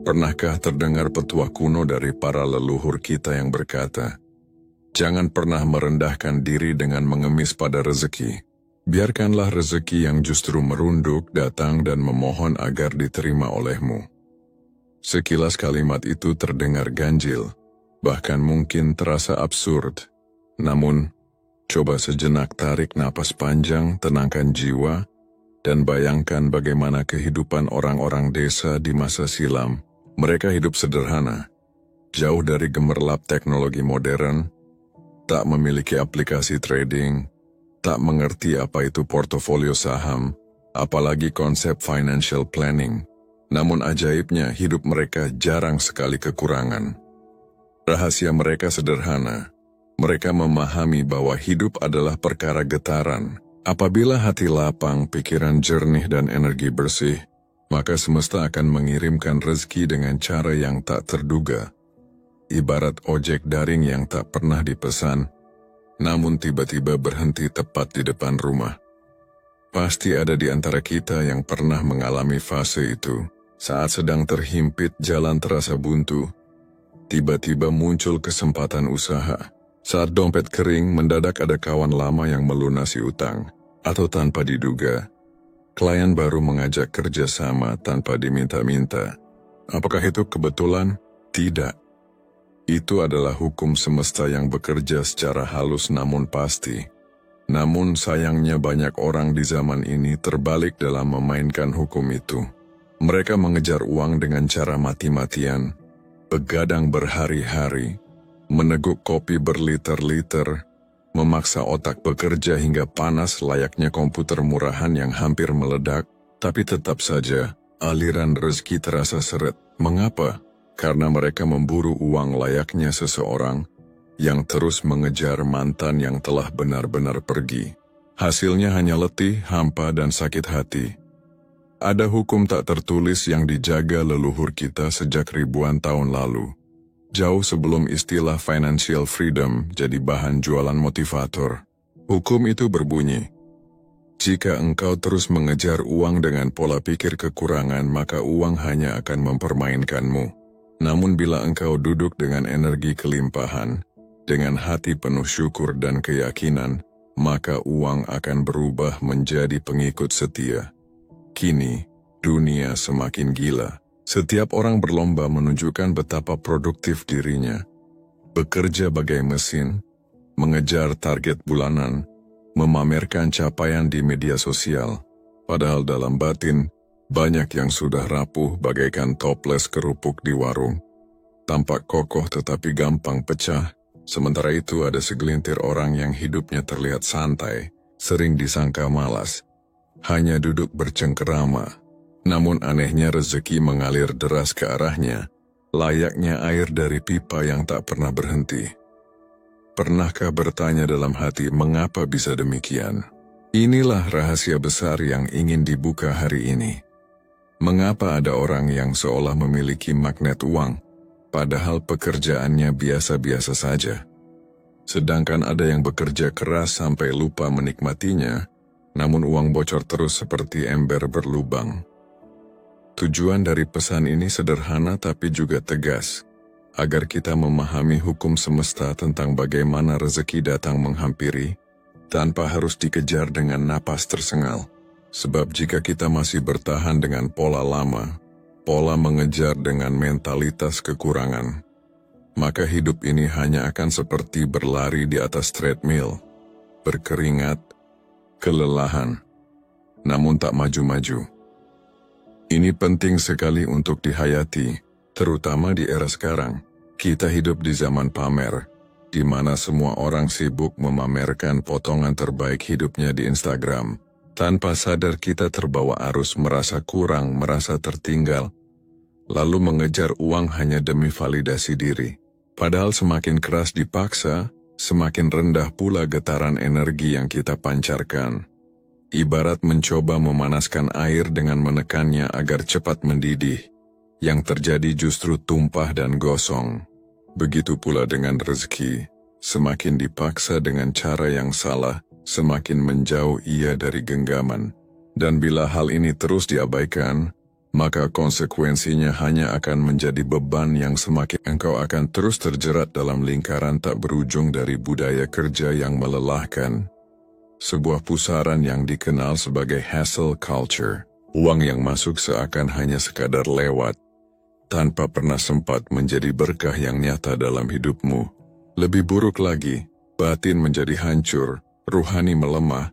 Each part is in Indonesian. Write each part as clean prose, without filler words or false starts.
Pernahkah terdengar petuah kuno dari para leluhur kita yang berkata, "Jangan pernah merendahkan diri dengan mengemis pada rezeki. Biarkanlah rezeki yang justru merunduk datang dan memohon agar diterima olehmu." Sekilas kalimat itu terdengar ganjil, bahkan mungkin terasa absurd. Namun, coba sejenak tarik napas panjang, tenangkan jiwa, dan bayangkan bagaimana kehidupan orang-orang desa di masa silam. Mereka hidup sederhana, jauh dari gemerlap teknologi modern, tak memiliki aplikasi trading, tak mengerti apa itu portofolio saham, apalagi konsep financial planning. Namun ajaibnya hidup mereka jarang sekali kekurangan. Rahasia mereka sederhana. Mereka memahami bahwa hidup adalah perkara getaran. Apabila hati lapang, pikiran jernih dan energi bersih, maka semesta akan mengirimkan rezeki dengan cara yang tak terduga. Ibarat ojek daring yang tak pernah dipesan, namun tiba-tiba berhenti tepat di depan rumah. Pasti ada di antara kita yang pernah mengalami fase itu. Saat sedang terhimpit jalan terasa buntu, tiba-tiba muncul kesempatan usaha. Saat dompet kering, mendadak ada kawan lama yang melunasi utang. Atau tanpa diduga, klien baru mengajak kerjasama tanpa diminta-minta. Apakah itu kebetulan? Tidak. Itu adalah hukum semesta yang bekerja secara halus namun pasti. Namun sayangnya banyak orang di zaman ini terbalik dalam memainkan hukum itu. Mereka mengejar uang dengan cara mati-matian, begadang berhari-hari, meneguk kopi berliter-liter, memaksa otak bekerja hingga panas layaknya komputer murahan yang hampir meledak, tapi tetap saja aliran rezeki terasa seret. Mengapa? Karena mereka memburu uang layaknya seseorang yang terus mengejar mantan yang telah benar-benar pergi. Hasilnya hanya letih, hampa, dan sakit hati. Ada hukum tak tertulis yang dijaga leluhur kita sejak ribuan tahun lalu. Jauh sebelum istilah financial freedom jadi bahan jualan motivator. Hukum itu berbunyi, jika engkau terus mengejar uang dengan pola pikir kekurangan, maka uang hanya akan mempermainkanmu. Namun bila engkau duduk dengan energi kelimpahan, dengan hati penuh syukur dan keyakinan, maka uang akan berubah menjadi pengikut setia. Kini, dunia semakin gila. Setiap orang berlomba menunjukkan betapa produktif dirinya. Bekerja bagai mesin, mengejar target bulanan, memamerkan capaian di media sosial. Padahal dalam batin, banyak yang sudah rapuh bagaikan toples kerupuk di warung. Tampak kokoh tetapi gampang pecah. Sementara itu ada segelintir orang yang hidupnya terlihat santai, sering disangka malas, hanya duduk bercengkerama. Namun anehnya rezeki mengalir deras ke arahnya, layaknya air dari pipa yang tak pernah berhenti. Pernahkah bertanya dalam hati mengapa bisa demikian? Inilah rahasia besar yang ingin dibuka hari ini. Mengapa ada orang yang seolah memiliki magnet uang, padahal pekerjaannya biasa-biasa saja? Sedangkan ada yang bekerja keras sampai lupa menikmatinya, namun uang bocor terus seperti ember berlubang. Tujuan dari pesan ini sederhana tapi juga tegas, agar kita memahami hukum semesta tentang bagaimana rezeki datang menghampiri, tanpa harus dikejar dengan napas tersengal. Sebab jika kita masih bertahan dengan pola lama, pola mengejar dengan mentalitas kekurangan, maka hidup ini hanya akan seperti berlari di atas treadmill, berkeringat, kelelahan, namun tak maju-maju. Ini penting sekali untuk dihayati, terutama di era sekarang. Kita hidup di zaman pamer, di mana semua orang sibuk memamerkan potongan terbaik hidupnya di Instagram. Tanpa sadar kita terbawa arus merasa kurang, merasa tertinggal, lalu mengejar uang hanya demi validasi diri. Padahal semakin keras dipaksa, semakin rendah pula getaran energi yang kita pancarkan. Ibarat mencoba memanaskan air dengan menekannya agar cepat mendidih, yang terjadi justru tumpah dan gosong. Begitu pula dengan rezeki, semakin dipaksa dengan cara yang salah, semakin menjauh ia dari genggaman. Dan bila hal ini terus diabaikan, maka konsekuensinya hanya akan menjadi beban yang semakin engkau akan terus terjerat dalam lingkaran tak berujung dari budaya kerja yang melelahkan. Sebuah pusaran yang dikenal sebagai hustle culture. Uang yang masuk seakan hanya sekadar lewat, tanpa pernah sempat menjadi berkah yang nyata dalam hidupmu. Lebih buruk lagi, batin menjadi hancur, ruhani melemah,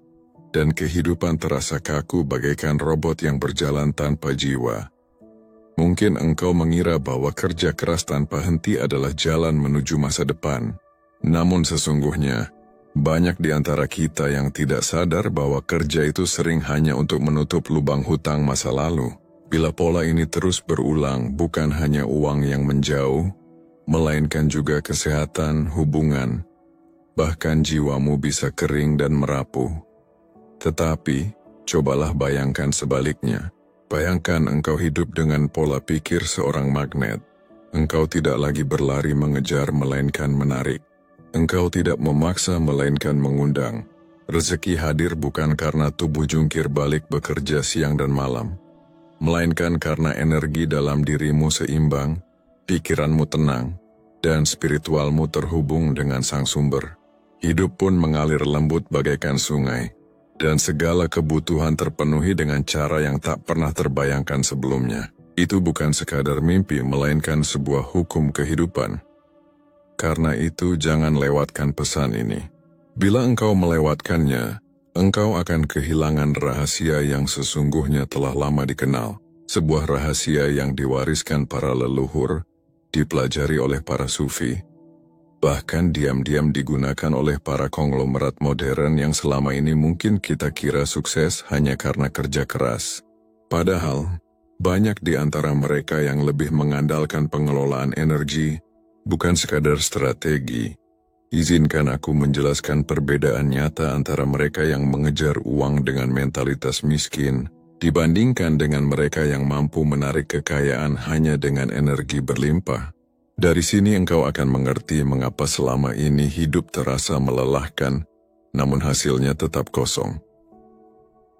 dan kehidupan terasa kaku bagaikan robot yang berjalan tanpa jiwa. Mungkin engkau mengira bahwa kerja keras tanpa henti adalah jalan menuju masa depan. Namun sesungguhnya, banyak di antara kita yang tidak sadar bahwa kerja itu sering hanya untuk menutup lubang hutang masa lalu. Bila pola ini terus berulang, bukan hanya uang yang menjauh, melainkan juga kesehatan, hubungan, bahkan jiwamu bisa kering dan merapuh. Tetapi, cobalah bayangkan sebaliknya. Bayangkan engkau hidup dengan pola pikir seorang magnet. Engkau tidak lagi berlari mengejar melainkan menarik. Engkau tidak memaksa melainkan mengundang. Rezeki hadir bukan karena tubuh jungkir balik bekerja siang dan malam, melainkan karena energi dalam dirimu seimbang, pikiranmu tenang, dan spiritualmu terhubung dengan sang sumber. Hidup pun mengalir lembut bagaikan sungai, dan segala kebutuhan terpenuhi dengan cara yang tak pernah terbayangkan sebelumnya. Itu bukan sekadar mimpi, melainkan sebuah hukum kehidupan. Karena itu jangan lewatkan pesan ini. Bila engkau melewatkannya, engkau akan kehilangan rahasia yang sesungguhnya telah lama dikenal. Sebuah rahasia yang diwariskan para leluhur, dipelajari oleh para sufi, bahkan diam-diam digunakan oleh para konglomerat modern yang selama ini mungkin kita kira sukses hanya karena kerja keras. Padahal, banyak di antara mereka yang lebih mengandalkan pengelolaan energi, bukan sekadar strategi. Izinkan aku menjelaskan perbedaan nyata antara mereka yang mengejar uang dengan mentalitas miskin, dibandingkan dengan mereka yang mampu menarik kekayaan hanya dengan energi berlimpah. Dari sini engkau akan mengerti mengapa selama ini hidup terasa melelahkan, namun hasilnya tetap kosong.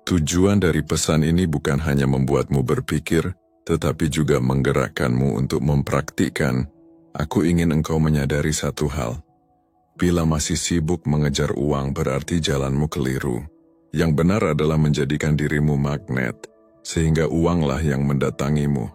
Tujuan dari pesan ini bukan hanya membuatmu berpikir, tetapi juga menggerakkanmu untuk mempraktikkan. Aku ingin engkau menyadari satu hal. Bila masih sibuk mengejar uang berarti jalanmu keliru. Yang benar adalah menjadikan dirimu magnet, sehingga uanglah yang mendatangimu.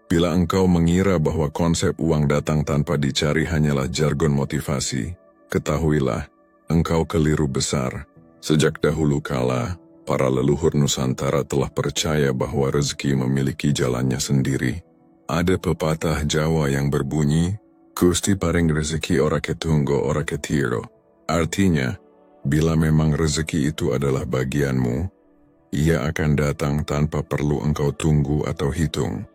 Bila engkau mengira bahwa konsep uang datang tanpa dicari hanyalah jargon motivasi, ketahuilah, engkau keliru besar. Sejak dahulu kala, para leluhur Nusantara telah percaya bahwa rezeki memiliki jalannya sendiri. Ada pepatah Jawa yang berbunyi, Gusti paring rezeki ora ketunggo ora ketiro. Artinya, bila memang rezeki itu adalah bagianmu, ia akan datang tanpa perlu engkau tunggu atau hitung.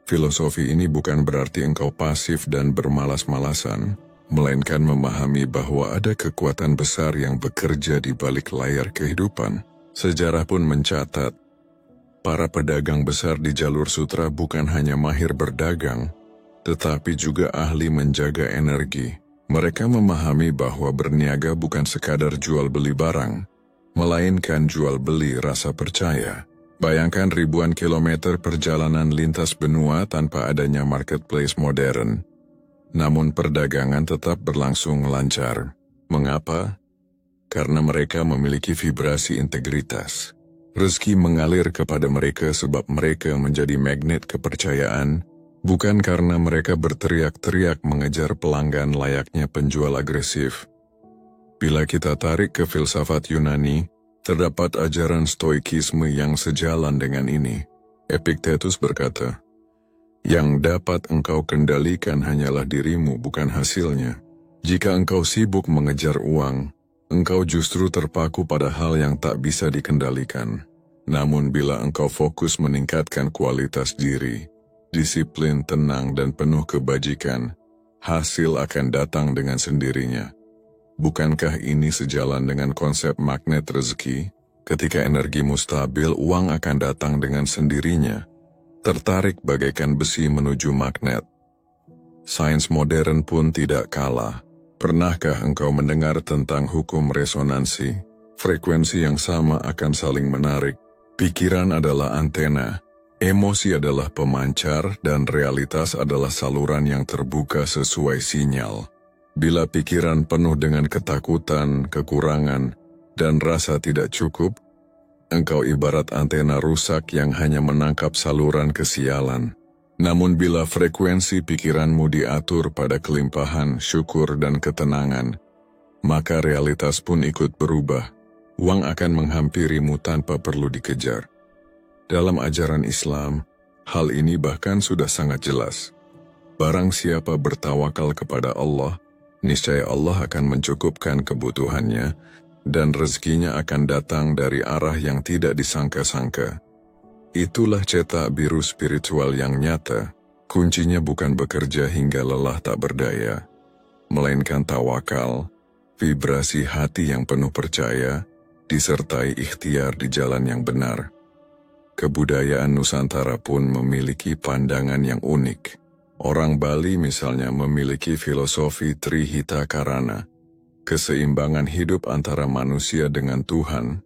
Filosofi ini bukan berarti engkau pasif dan bermalas-malasan, melainkan memahami bahwa ada kekuatan besar yang bekerja di balik layar kehidupan. Sejarah pun mencatat, para pedagang besar di jalur sutra bukan hanya mahir berdagang, tetapi juga ahli menjaga energi. Mereka memahami bahwa berniaga bukan sekadar jual beli barang, melainkan jual beli rasa percaya. Bayangkan ribuan kilometer perjalanan lintas benua tanpa adanya marketplace modern. Namun perdagangan tetap berlangsung lancar. Mengapa? Karena mereka memiliki vibrasi integritas. Rezeki mengalir kepada mereka sebab mereka menjadi magnet kepercayaan, bukan karena mereka berteriak-teriak mengejar pelanggan layaknya penjual agresif. Bila kita tarik ke filsafat Yunani, terdapat ajaran stoikisme yang sejalan dengan ini. Epictetus berkata, yang dapat engkau kendalikan hanyalah dirimu, bukan hasilnya. Jika engkau sibuk mengejar uang, engkau justru terpaku pada hal yang tak bisa dikendalikan. Namun bila engkau fokus meningkatkan kualitas diri, disiplin, tenang, dan penuh kebajikan, hasil akan datang dengan sendirinya. Bukankah ini sejalan dengan konsep magnet rezeki? Ketika energimu stabil, uang akan datang dengan sendirinya. Tertarik bagaikan besi menuju magnet. Sains modern pun tidak kalah. Pernahkah engkau mendengar tentang hukum resonansi? Frekuensi yang sama akan saling menarik. Pikiran adalah antena. Emosi adalah pemancar dan realitas adalah saluran yang terbuka sesuai sinyal. Bila pikiran penuh dengan ketakutan, kekurangan, dan rasa tidak cukup, engkau ibarat antena rusak yang hanya menangkap saluran kesialan. Namun bila frekuensi pikiranmu diatur pada kelimpahan, syukur, dan ketenangan, maka realitas pun ikut berubah. Uang akan menghampirimu tanpa perlu dikejar. Dalam ajaran Islam, hal ini bahkan sudah sangat jelas. Barang siapa bertawakal kepada Allah, niscaya Allah akan mencukupkan kebutuhannya, dan rezekinya akan datang dari arah yang tidak disangka-sangka. Itulah cetak biru spiritual yang nyata. Kuncinya bukan bekerja hingga lelah tak berdaya, melainkan tawakal, vibrasi hati yang penuh percaya, disertai ikhtiar di jalan yang benar. Kebudayaan Nusantara pun memiliki pandangan yang unik. Orang Bali misalnya memiliki filosofi Trihita Karana, keseimbangan hidup antara manusia dengan Tuhan,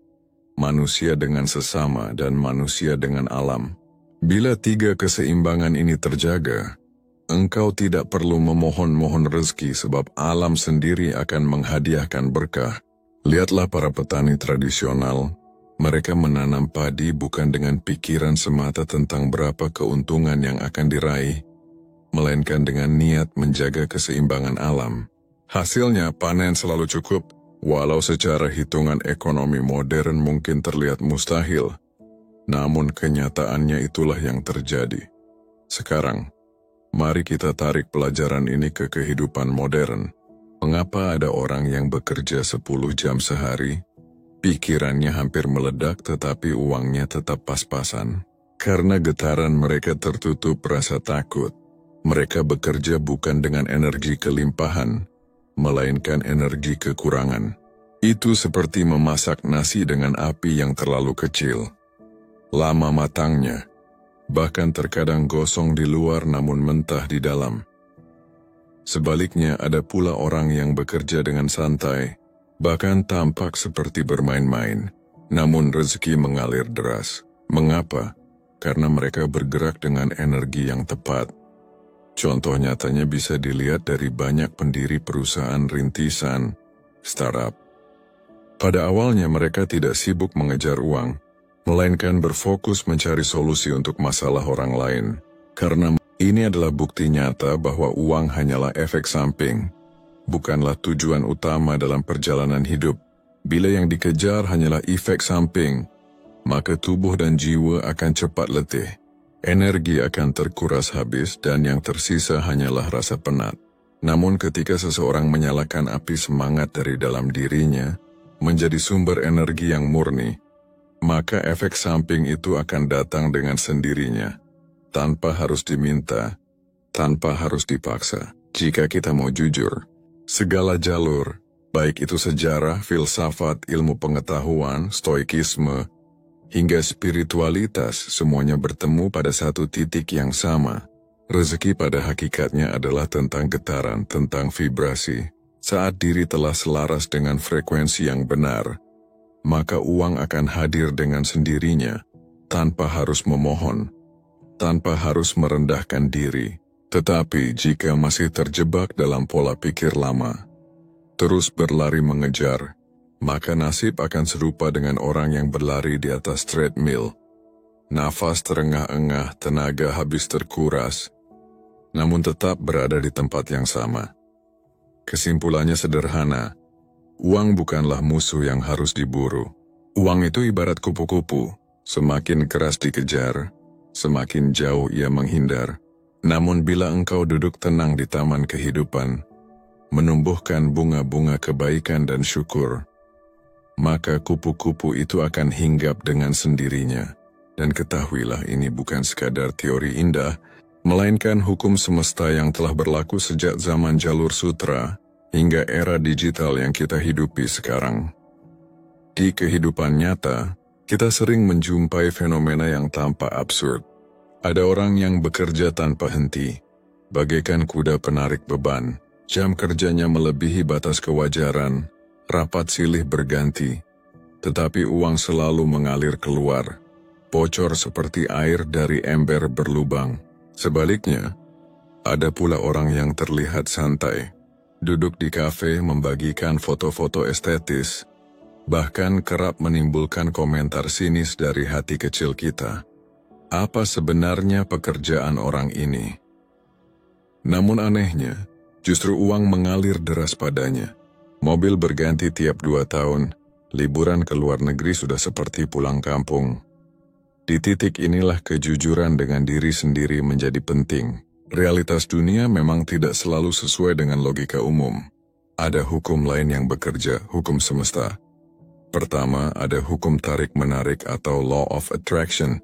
manusia dengan sesama, dan manusia dengan alam. Bila tiga keseimbangan ini terjaga, engkau tidak perlu memohon-mohon rezeki sebab alam sendiri akan menghadiahkan berkah. Lihatlah para petani tradisional. Mereka menanam padi bukan dengan pikiran semata tentang berapa keuntungan yang akan diraih, melainkan dengan niat menjaga keseimbangan alam. Hasilnya panen selalu cukup, walau secara hitungan ekonomi modern mungkin terlihat mustahil. Namun kenyataannya itulah yang terjadi. Sekarang, mari kita tarik pelajaran ini ke kehidupan modern. Mengapa ada orang yang bekerja 10 jam sehari? Pikirannya hampir meledak tetapi uangnya tetap pas-pasan. Karena getaran mereka tertutup rasa takut. Mereka bekerja bukan dengan energi kelimpahan, melainkan energi kekurangan. Itu seperti memasak nasi dengan api yang terlalu kecil. Lama matangnya, bahkan terkadang gosong di luar namun mentah di dalam. Sebaliknya ada pula orang yang bekerja dengan santai, bahkan tampak seperti bermain-main, namun rezeki mengalir deras. Mengapa? Karena mereka bergerak dengan energi yang tepat. Contoh nyatanya bisa dilihat dari banyak pendiri perusahaan rintisan, startup. Pada awalnya mereka tidak sibuk mengejar uang, melainkan berfokus mencari solusi untuk masalah orang lain. Karena ini adalah bukti nyata bahwa uang hanyalah efek samping, bukanlah tujuan utama dalam perjalanan hidup. Bila yang dikejar hanyalah efek samping, maka tubuh dan jiwa akan cepat letih. Energi akan terkuras habis dan yang tersisa hanyalah rasa penat. Namun ketika seseorang menyalakan api semangat dari dalam dirinya, menjadi sumber energi yang murni, maka efek samping itu akan datang dengan sendirinya, tanpa harus diminta, tanpa harus dipaksa. Jika kita mau jujur, segala jalur, baik itu sejarah, filsafat, ilmu pengetahuan, stoikisme, hingga spiritualitas, semuanya bertemu pada satu titik yang sama. Rezeki pada hakikatnya adalah tentang getaran, tentang vibrasi. Saat diri telah selaras dengan frekuensi yang benar, maka uang akan hadir dengan sendirinya, tanpa harus memohon, tanpa harus merendahkan diri. Tetapi jika masih terjebak dalam pola pikir lama, terus berlari mengejar, maka nasib akan serupa dengan orang yang berlari di atas treadmill. Nafas terengah-engah, tenaga habis terkuras, namun tetap berada di tempat yang sama. Kesimpulannya sederhana, uang bukanlah musuh yang harus diburu. Uang itu ibarat kupu-kupu, semakin keras dikejar, semakin jauh ia menghindar. Namun bila engkau duduk tenang di taman kehidupan, menumbuhkan bunga-bunga kebaikan dan syukur, maka kupu-kupu itu akan hinggap dengan sendirinya. Dan ketahuilah ini bukan sekadar teori indah, melainkan hukum semesta yang telah berlaku sejak zaman jalur sutra hingga era digital yang kita hidupi sekarang. Di kehidupan nyata, kita sering menjumpai fenomena yang tampak absurd. Ada orang yang bekerja tanpa henti, bagaikan kuda penarik beban. Jam kerjanya melebihi batas kewajaran, rapat silih berganti, tetapi uang selalu mengalir keluar. bocor seperti air dari ember berlubang. Sebaliknya, ada pula orang yang terlihat santai, duduk di kafe membagikan foto-foto estetis, bahkan kerap menimbulkan komentar sinis dari hati kecil kita. Apa sebenarnya pekerjaan orang ini? Namun anehnya, justru uang mengalir deras padanya. Mobil berganti tiap 2 tahun, liburan ke luar negeri sudah seperti pulang kampung. Di titik inilah kejujuran dengan diri sendiri menjadi penting. Realitas dunia memang tidak selalu sesuai dengan logika umum. Ada hukum lain yang bekerja, hukum semesta. Pertama, ada hukum tarik-menarik atau law of attraction.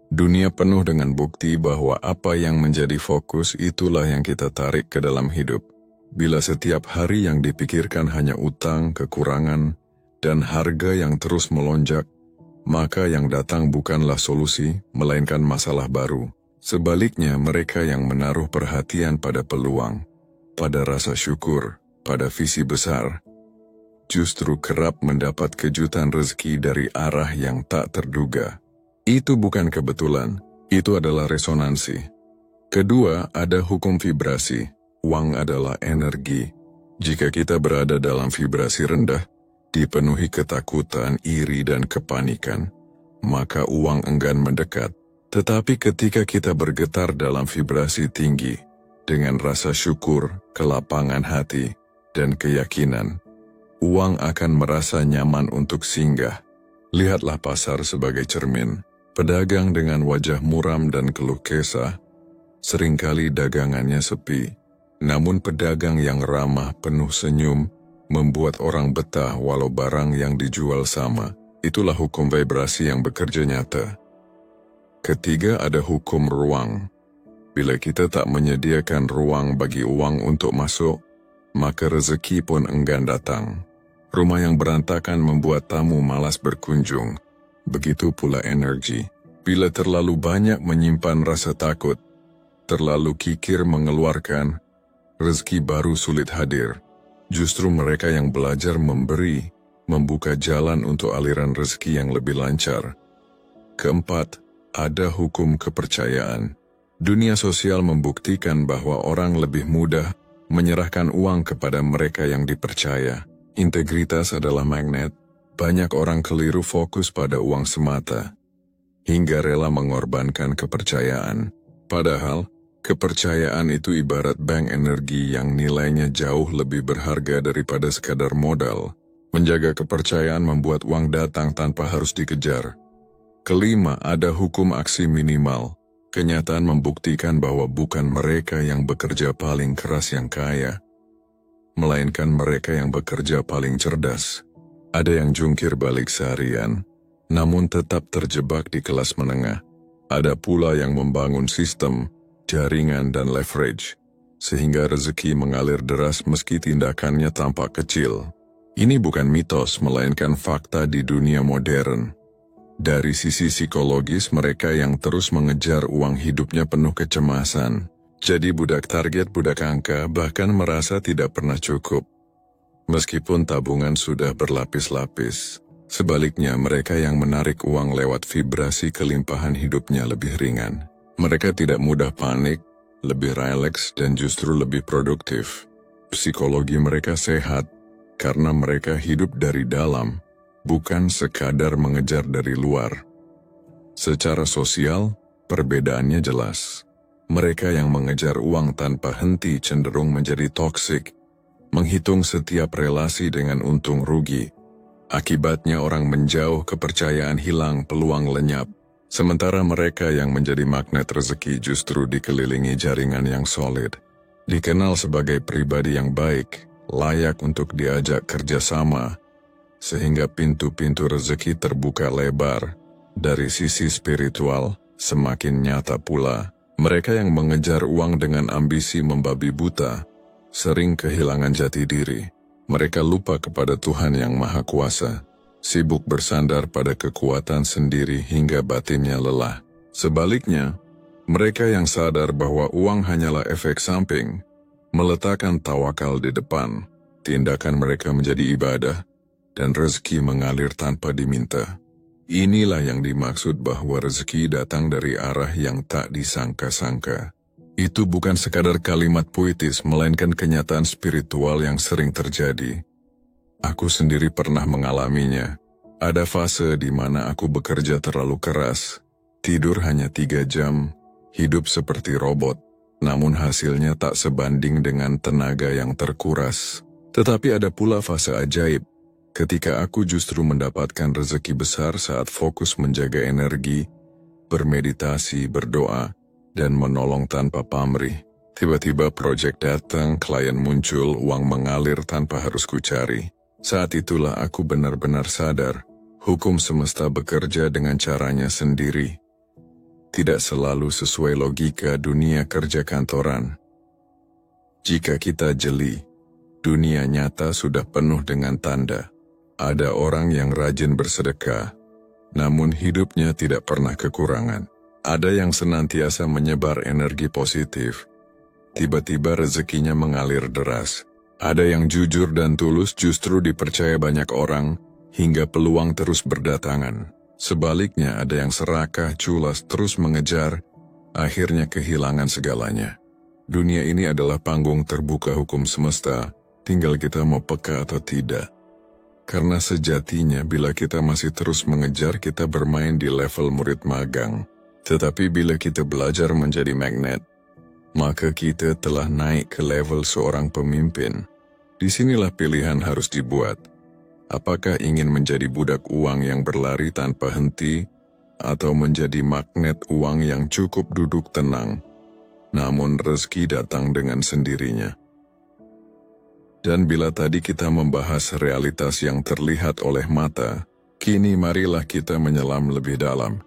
Dunia penuh dengan bukti bahwa apa yang menjadi fokus itulah yang kita tarik ke dalam hidup. Bila setiap hari yang dipikirkan hanya utang, kekurangan, dan harga yang terus melonjak, maka yang datang bukanlah solusi, melainkan masalah baru. Sebaliknya, mereka yang menaruh perhatian pada peluang, pada rasa syukur, pada visi besar, justru kerap mendapat kejutan rezeki dari arah yang tak terduga. Itu bukan kebetulan, itu adalah resonansi. Kedua, ada hukum vibrasi. Uang adalah energi. Jika kita berada dalam vibrasi rendah, dipenuhi ketakutan, iri, dan kepanikan, maka uang enggan mendekat. Tetapi ketika kita bergetar dalam vibrasi tinggi, dengan rasa syukur, kelapangan hati, dan keyakinan, uang akan merasa nyaman untuk singgah. Lihatlah pasar sebagai cermin. Pedagang dengan wajah muram dan keluh kesah, seringkali dagangannya sepi. Namun pedagang yang ramah, penuh senyum, membuat orang betah walau barang yang dijual sama. Itulah hukum vibrasi yang bekerja nyata. Ketiga, ada hukum ruang. Bila kita tak menyediakan ruang bagi uang untuk masuk, maka rezeki pun enggan datang. Rumah yang berantakan membuat tamu malas berkunjung. Begitu pula energi. Bila terlalu banyak menyimpan rasa takut, terlalu kikir mengeluarkan, rezeki baru sulit hadir. Justru mereka yang belajar memberi, membuka jalan untuk aliran rezeki yang lebih lancar. Keempat, ada hukum kepercayaan. Dunia sosial membuktikan bahwa orang lebih mudah menyerahkan uang kepada mereka yang dipercaya. Integritas adalah magnet. Banyak orang keliru fokus pada uang semata, hingga rela mengorbankan kepercayaan. Padahal, kepercayaan itu ibarat bank energi yang nilainya jauh lebih berharga daripada sekadar modal. Menjaga kepercayaan membuat uang datang tanpa harus dikejar. Kelima, ada hukum aksi minimal. Kenyataan membuktikan bahwa bukan mereka yang bekerja paling keras yang kaya, melainkan mereka yang bekerja paling cerdas. Ada yang jungkir balik seharian, namun tetap terjebak di kelas menengah. Ada pula yang membangun sistem, jaringan, dan leverage, sehingga rezeki mengalir deras meski tindakannya tampak kecil. Ini bukan mitos, melainkan fakta di dunia modern. Dari sisi psikologis, mereka yang terus mengejar uang hidupnya penuh kecemasan. Jadi budak target, budak angka, bahkan merasa tidak pernah cukup. Meskipun tabungan sudah berlapis-lapis. Sebaliknya, mereka yang menarik uang lewat vibrasi kelimpahan hidupnya lebih ringan. Mereka tidak mudah panik, lebih rileks, dan justru lebih produktif. Psikologi mereka sehat, karena mereka hidup dari dalam, bukan sekadar mengejar dari luar. Secara sosial, perbedaannya jelas. Mereka yang mengejar uang tanpa henti cenderung menjadi toksik, menghitung setiap relasi dengan untung rugi. Akibatnya orang menjauh, kepercayaan hilang, peluang lenyap. Sementara mereka yang menjadi magnet rezeki justru dikelilingi jaringan yang solid. Dikenal sebagai pribadi yang baik, layak untuk diajak kerjasama, sehingga pintu-pintu rezeki terbuka lebar. Dari sisi spiritual, semakin nyata pula. Mereka yang mengejar uang dengan ambisi membabi buta, sering kehilangan jati diri. Mereka lupa kepada Tuhan yang Maha Kuasa, sibuk bersandar pada kekuatan sendiri hingga batinnya lelah. Sebaliknya, mereka yang sadar bahwa uang hanyalah efek samping, meletakkan tawakal di depan, tindakan mereka menjadi ibadah, dan rezeki mengalir tanpa diminta. Inilah yang dimaksud bahwa rezeki datang dari arah yang tak disangka-sangka. Itu bukan sekadar kalimat puitis, melainkan kenyataan spiritual yang sering terjadi. Aku sendiri pernah mengalaminya. Ada fase di mana aku bekerja terlalu keras, tidur hanya 3 jam, hidup seperti robot, namun hasilnya tak sebanding dengan tenaga yang terkuras. Tetapi ada pula fase ajaib, ketika aku justru mendapatkan rezeki besar saat fokus menjaga energi, bermeditasi, berdoa, dan menolong tanpa pamrih. Tiba-tiba proyek datang, klien muncul, uang mengalir tanpa harus kucari. Saat itulah aku benar-benar sadar, hukum semesta bekerja dengan caranya sendiri. Tidak selalu sesuai logika dunia kerja kantoran. Jika kita jeli, dunia nyata sudah penuh dengan tanda. Ada orang yang rajin bersedekah, namun hidupnya tidak pernah kekurangan. Ada yang senantiasa menyebar energi positif, tiba-tiba rezekinya mengalir deras. Ada yang jujur dan tulus justru dipercaya banyak orang, hingga peluang terus berdatangan. Sebaliknya ada yang serakah, culas, terus mengejar, akhirnya kehilangan segalanya. Dunia ini adalah panggung terbuka hukum semesta, tinggal kita mau peka atau tidak. Karena sejatinya bila kita masih terus mengejar, kita bermain di level murid magang. Tetapi bila kita belajar menjadi magnet, maka kita telah naik ke level seorang pemimpin. Disinilah pilihan harus dibuat. Apakah ingin menjadi budak uang yang berlari tanpa henti, atau menjadi magnet uang yang cukup duduk tenang, namun rezeki datang dengan sendirinya. Dan bila tadi kita membahas realitas yang terlihat oleh mata, kini marilah kita menyelam lebih dalam.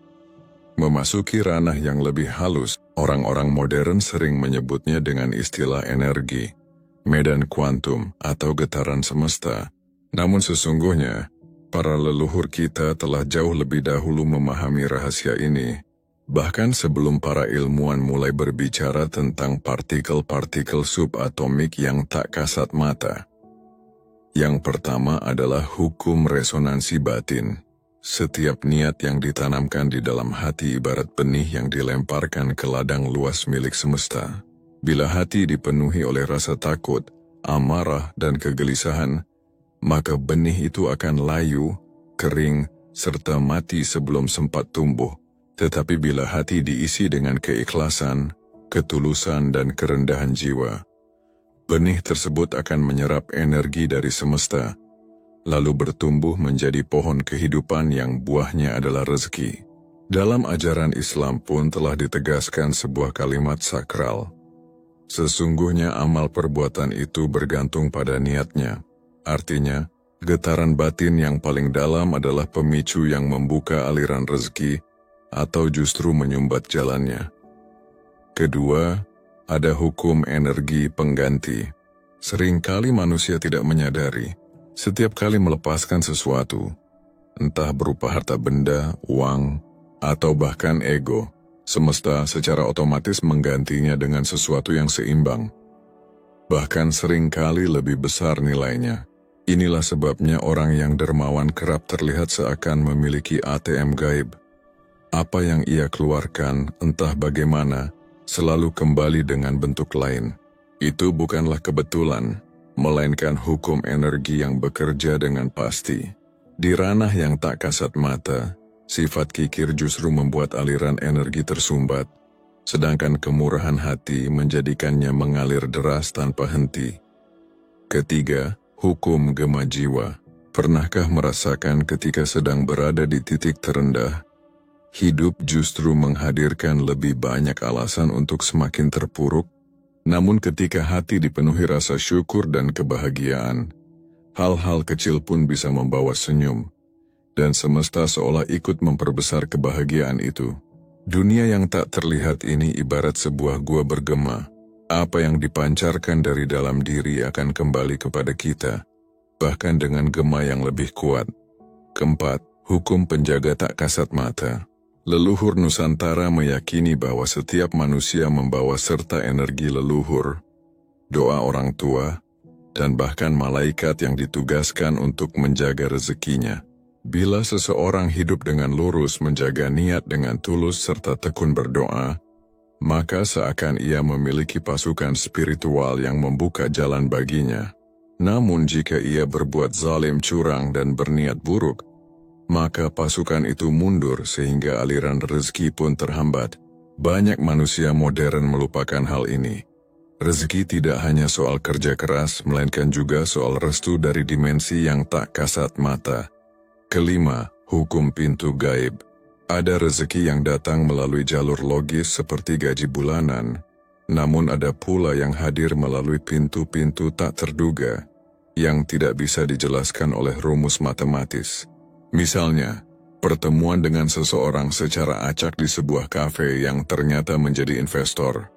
Memasuki ranah yang lebih halus, orang-orang modern sering menyebutnya dengan istilah energi, medan kuantum, atau getaran semesta. Namun sesungguhnya, para leluhur kita telah jauh lebih dahulu memahami rahasia ini. Bahkan sebelum para ilmuwan mulai berbicara tentang partikel-partikel subatomik yang tak kasat mata. Yang pertama adalah hukum resonansi batin. Setiap niat yang ditanamkan di dalam hati ibarat benih yang dilemparkan ke ladang luas milik semesta. Bila hati dipenuhi oleh rasa takut, amarah, dan kegelisahan, maka benih itu akan layu, kering, serta mati sebelum sempat tumbuh. Tetapi bila hati diisi dengan keikhlasan, ketulusan, dan kerendahan jiwa, benih tersebut akan menyerap energi dari semesta, lalu bertumbuh menjadi pohon kehidupan yang buahnya adalah rezeki. Dalam ajaran Islam pun telah ditegaskan sebuah kalimat sakral. Sesungguhnya amal perbuatan itu bergantung pada niatnya. Artinya, getaran batin yang paling dalam adalah pemicu yang membuka aliran rezeki atau justru menyumbat jalannya. Kedua, ada hukum energi pengganti. Seringkali manusia tidak menyadari, setiap kali melepaskan sesuatu, entah berupa harta benda, uang, atau bahkan ego, semesta secara otomatis menggantinya dengan sesuatu yang seimbang. Bahkan seringkali lebih besar nilainya. Inilah sebabnya orang yang dermawan kerap terlihat seakan memiliki ATM gaib. Apa yang ia keluarkan, entah bagaimana, selalu kembali dengan bentuk lain. Itu bukanlah kebetulan, melainkan hukum energi yang bekerja dengan pasti. Di ranah yang tak kasat mata, sifat kikir justru membuat aliran energi tersumbat, sedangkan kemurahan hati menjadikannya mengalir deras tanpa henti. Ketiga, hukum gema jiwa. Pernahkah merasakan ketika sedang berada di titik terendah, hidup justru menghadirkan lebih banyak alasan untuk semakin terpuruk? Namun ketika hati dipenuhi rasa syukur dan kebahagiaan, hal-hal kecil pun bisa membawa senyum, dan semesta seolah ikut memperbesar kebahagiaan itu. Dunia yang tak terlihat ini ibarat sebuah gua bergema. Apa yang dipancarkan dari dalam diri akan kembali kepada kita, bahkan dengan gema yang lebih kuat. Keempat, hukum penjaga tak kasat mata. Leluhur Nusantara meyakini bahwa setiap manusia membawa serta energi leluhur, doa orang tua, dan bahkan malaikat yang ditugaskan untuk menjaga rezekinya. Bila seseorang hidup dengan lurus, menjaga niat dengan tulus serta tekun berdoa, maka seakan ia memiliki pasukan spiritual yang membuka jalan baginya. Namun jika ia berbuat zalim, curang, dan berniat buruk, maka pasukan itu mundur sehingga aliran rezeki pun terhambat. Banyak manusia modern melupakan hal ini. Rezeki tidak hanya soal kerja keras, melainkan juga soal restu dari dimensi yang tak kasat mata. Kelima, hukum pintu gaib. Ada rezeki yang datang melalui jalur logis seperti gaji bulanan, namun ada pula yang hadir melalui pintu-pintu tak terduga, yang tidak bisa dijelaskan oleh rumus matematis. Misalnya, pertemuan dengan seseorang secara acak di sebuah kafe yang ternyata menjadi investor,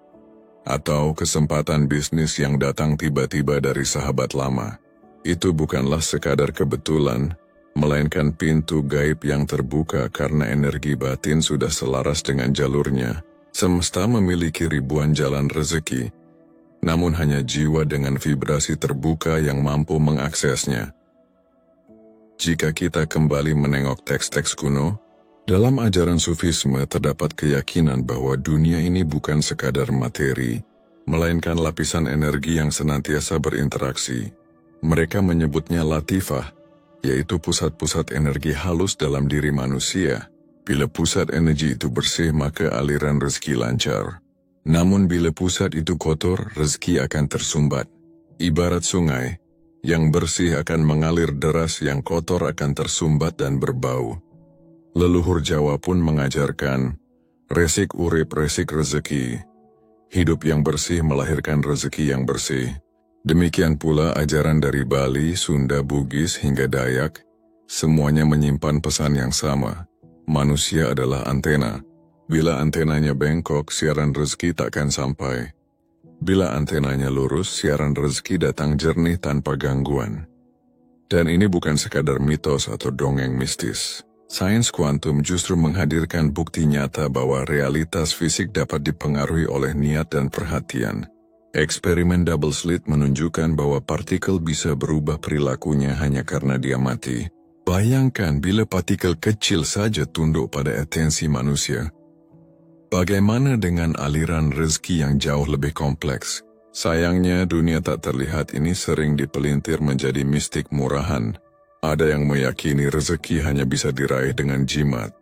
atau kesempatan bisnis yang datang tiba-tiba dari sahabat lama. Itu bukanlah sekadar kebetulan, melainkan pintu gaib yang terbuka karena energi batin sudah selaras dengan jalurnya. Semesta memiliki ribuan jalan rezeki, namun hanya jiwa dengan vibrasi terbuka yang mampu mengaksesnya. Jika kita kembali menengok teks-teks kuno, dalam ajaran Sufisme terdapat keyakinan bahwa dunia ini bukan sekadar materi, melainkan lapisan energi yang senantiasa berinteraksi. Mereka menyebutnya latifah, yaitu pusat-pusat energi halus dalam diri manusia. Bila pusat energi itu bersih, maka aliran rezeki lancar. Namun bila pusat itu kotor, rezeki akan tersumbat. Ibarat sungai, yang bersih akan mengalir deras, yang kotor akan tersumbat dan berbau. Leluhur Jawa pun mengajarkan, resik urip resik rezeki. Hidup yang bersih melahirkan rezeki yang bersih. Demikian pula ajaran dari Bali, Sunda, Bugis hingga Dayak, semuanya menyimpan pesan yang sama. Manusia adalah antena. Bila antenanya bengkok, siaran rezeki takkan sampai. Bila antenanya lurus, siaran rezeki datang jernih tanpa gangguan. Dan ini bukan sekadar mitos atau dongeng mistis. Sains kuantum justru menghadirkan bukti nyata bahwa realitas fisik dapat dipengaruhi oleh niat dan perhatian. Eksperimen double slit menunjukkan bahwa partikel bisa berubah perilakunya hanya karena dia mati. Bayangkan bila partikel kecil saja tunduk pada atensi manusia. Bagaimana dengan aliran rezeki yang jauh lebih kompleks? Sayangnya dunia tak terlihat ini sering dipelintir menjadi mistik murahan. Ada yang meyakini rezeki hanya bisa diraih dengan jimat,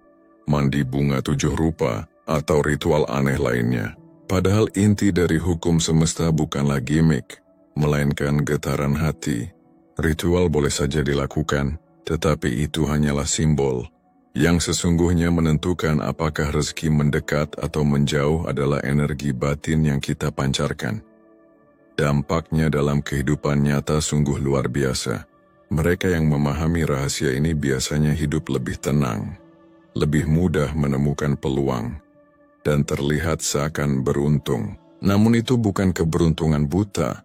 mandi bunga 7 rupa, atau ritual aneh lainnya. Padahal inti dari hukum semesta bukanlah gimmick, melainkan getaran hati. Ritual boleh saja dilakukan, tetapi itu hanyalah simbol. Yang sesungguhnya menentukan apakah rezeki mendekat atau menjauh adalah energi batin yang kita pancarkan. Dampaknya dalam kehidupan nyata sungguh luar biasa. Mereka yang memahami rahasia ini biasanya hidup lebih tenang, lebih mudah menemukan peluang, dan terlihat seakan beruntung. Namun itu bukan keberuntungan buta,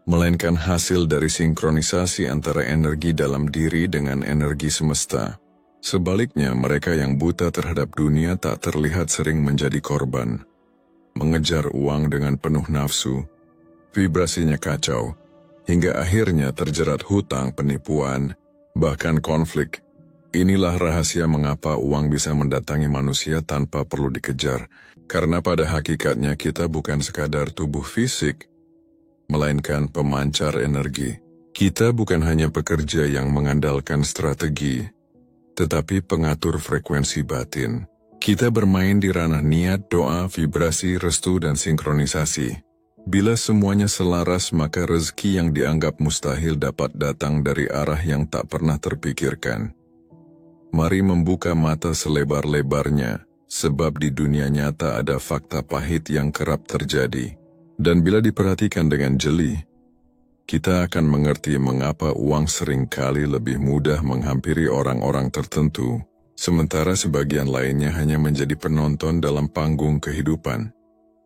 melainkan hasil dari sinkronisasi antara energi dalam diri dengan energi semesta. Sebaliknya, mereka yang buta terhadap dunia tak terlihat sering menjadi korban. Mengejar uang dengan penuh nafsu, vibrasinya kacau, hingga akhirnya terjerat hutang, penipuan, bahkan konflik. Inilah rahasia mengapa uang bisa mendatangi manusia tanpa perlu dikejar. Karena pada hakikatnya kita bukan sekadar tubuh fisik, melainkan pemancar energi. Kita bukan hanya pekerja yang mengandalkan strategi, tetapi pengatur frekuensi batin. Kita bermain di ranah niat, doa, vibrasi, restu, dan sinkronisasi. Bila semuanya selaras, maka rezeki yang dianggap mustahil dapat datang dari arah yang tak pernah terpikirkan. Mari membuka mata selebar-lebarnya, sebab di dunia nyata ada fakta pahit yang kerap terjadi. Dan bila diperhatikan dengan jeli, kita akan mengerti mengapa uang seringkali lebih mudah menghampiri orang-orang tertentu, sementara sebagian lainnya hanya menjadi penonton dalam panggung kehidupan.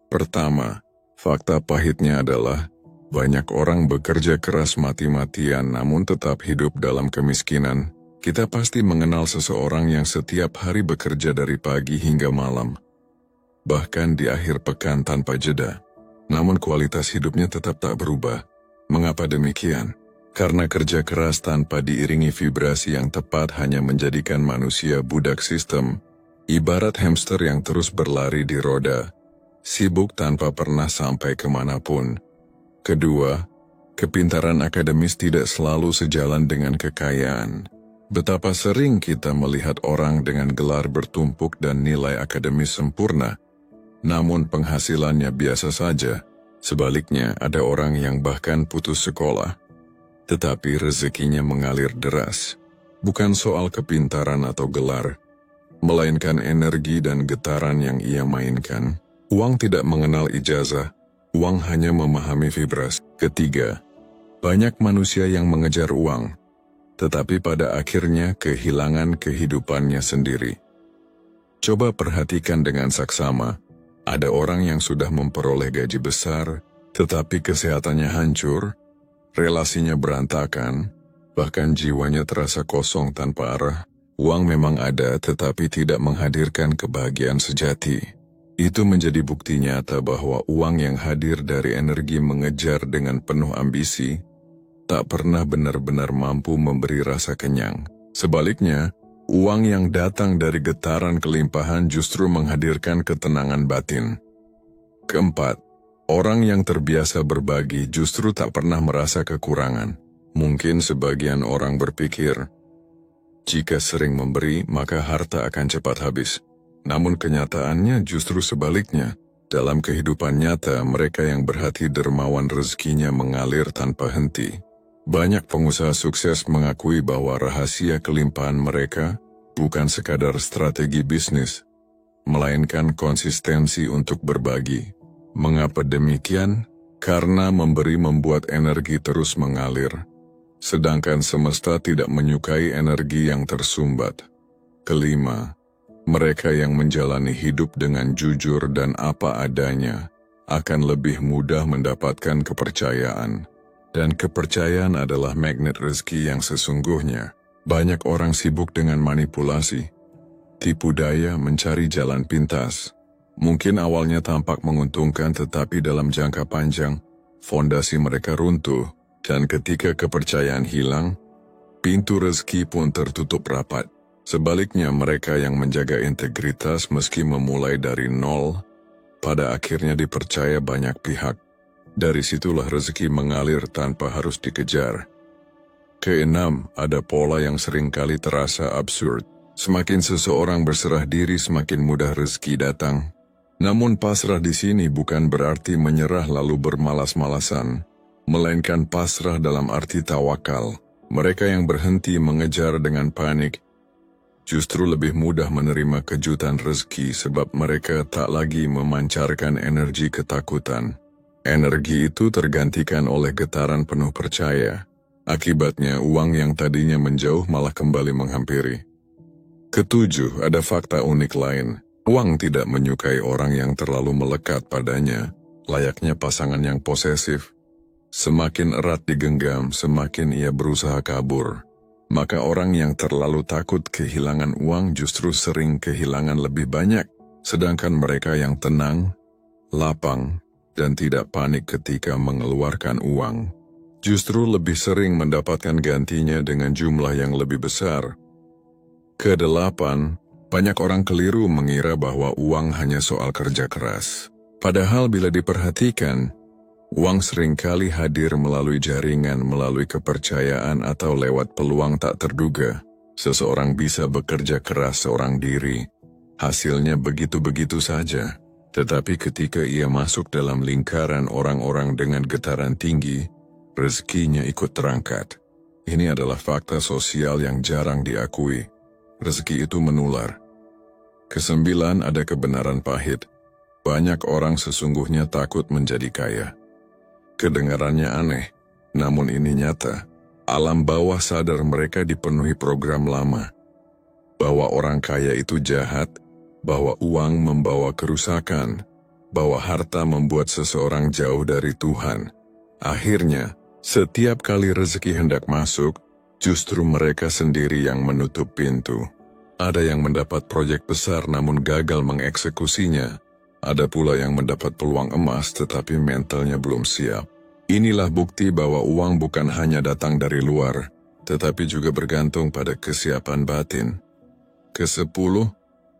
Pertama, fakta pahitnya adalah banyak orang bekerja keras mati-matian namun tetap hidup dalam kemiskinan. Kita pasti mengenal seseorang yang setiap hari bekerja dari pagi hingga malam, bahkan di akhir pekan tanpa jeda. Namun kualitas hidupnya tetap tak berubah. Mengapa demikian? Karena kerja keras tanpa diiringi vibrasi yang tepat hanya menjadikan manusia budak sistem, ibarat hamster yang terus berlari di roda, sibuk tanpa pernah sampai kemanapun. Kedua, kepintaran akademis tidak selalu sejalan dengan kekayaan. Betapa sering kita melihat orang dengan gelar bertumpuk dan nilai akademis sempurna, namun penghasilannya biasa saja. Sebaliknya, ada orang yang bahkan putus sekolah, tetapi rezekinya mengalir deras. Bukan soal kepintaran atau gelar, melainkan energi dan getaran yang ia mainkan. Uang tidak mengenal ijazah, uang hanya memahami vibrasi. Ketiga, banyak manusia yang mengejar uang, tetapi pada akhirnya kehilangan kehidupannya sendiri. Coba perhatikan dengan saksama, ada orang yang sudah memperoleh gaji besar, tetapi kesehatannya hancur, relasinya berantakan, bahkan jiwanya terasa kosong tanpa arah. Uang memang ada tetapi tidak menghadirkan kebahagiaan sejati. Itu menjadi bukti nyata bahwa uang yang hadir dari energi mengejar dengan penuh ambisi, tak pernah benar-benar mampu memberi rasa kenyang. Sebaliknya, uang yang datang dari getaran kelimpahan justru menghadirkan ketenangan batin. Keempat, orang yang terbiasa berbagi justru tak pernah merasa kekurangan. Mungkin sebagian orang berpikir, jika sering memberi maka harta akan cepat habis. Namun kenyataannya justru sebaliknya. Dalam kehidupan nyata, mereka yang berhati dermawan rezekinya mengalir tanpa henti. Banyak pengusaha sukses mengakui bahwa rahasia kelimpahan mereka bukan sekadar strategi bisnis, melainkan konsistensi untuk berbagi. Mengapa demikian? Karena memberi membuat energi terus mengalir, sedangkan semesta tidak menyukai energi yang tersumbat. Kelima, mereka yang menjalani hidup dengan jujur dan apa adanya akan lebih mudah mendapatkan kepercayaan. Dan kepercayaan adalah magnet rezeki yang sesungguhnya. Banyak orang sibuk dengan manipulasi, tipu daya, mencari jalan pintas. Mungkin awalnya tampak menguntungkan, tetapi dalam jangka panjang, fondasi mereka runtuh, dan ketika kepercayaan hilang, pintu rezeki pun tertutup rapat. Sebaliknya, mereka yang menjaga integritas meski memulai dari nol, pada akhirnya dipercaya banyak pihak. Dari situlah rezeki mengalir tanpa harus dikejar. Keenam, ada pola yang seringkali terasa absurd. Semakin seseorang berserah diri, semakin mudah rezeki datang. Namun pasrah di sini bukan berarti menyerah lalu bermalas-malasan, melainkan pasrah dalam arti tawakal. Mereka yang berhenti mengejar dengan panik justru lebih mudah menerima kejutan rezeki sebab mereka tak lagi memancarkan energi ketakutan. Energi itu tergantikan oleh getaran penuh percaya. Akibatnya uang yang tadinya menjauh malah kembali menghampiri. Ketujuh, ada fakta unik lain. Uang tidak menyukai orang yang terlalu melekat padanya, layaknya pasangan yang posesif. Semakin erat digenggam, semakin ia berusaha kabur. Maka orang yang terlalu takut kehilangan uang justru sering kehilangan lebih banyak, sedangkan mereka yang tenang, lapang, dan tidak panik ketika mengeluarkan uang, justru lebih sering mendapatkan gantinya dengan jumlah yang lebih besar. Kedelapan, banyak orang keliru mengira bahwa uang hanya soal kerja keras. Padahal bila diperhatikan, uang seringkali hadir melalui jaringan, melalui kepercayaan atau lewat peluang tak terduga. Seseorang bisa bekerja keras seorang diri, hasilnya begitu-begitu saja. Tetapi ketika ia masuk dalam lingkaran orang-orang dengan getaran tinggi, rezekinya ikut terangkat. Ini adalah fakta sosial yang jarang diakui. Rezeki itu menular. Kesembilan, ada kebenaran pahit. Banyak orang sesungguhnya takut menjadi kaya. Kedengarannya aneh, namun ini nyata. Alam bawah sadar mereka dipenuhi program lama. Bahwa orang kaya itu jahat, bahwa uang membawa kerusakan, bahwa harta membuat seseorang jauh dari Tuhan. Akhirnya, setiap kali rezeki hendak masuk, justru mereka sendiri yang menutup pintu. Ada yang mendapat proyek besar namun gagal mengeksekusinya. Ada pula yang mendapat peluang emas tetapi mentalnya belum siap. Inilah bukti bahwa uang bukan hanya datang dari luar, tetapi juga bergantung pada kesiapan batin. Kesepuluh,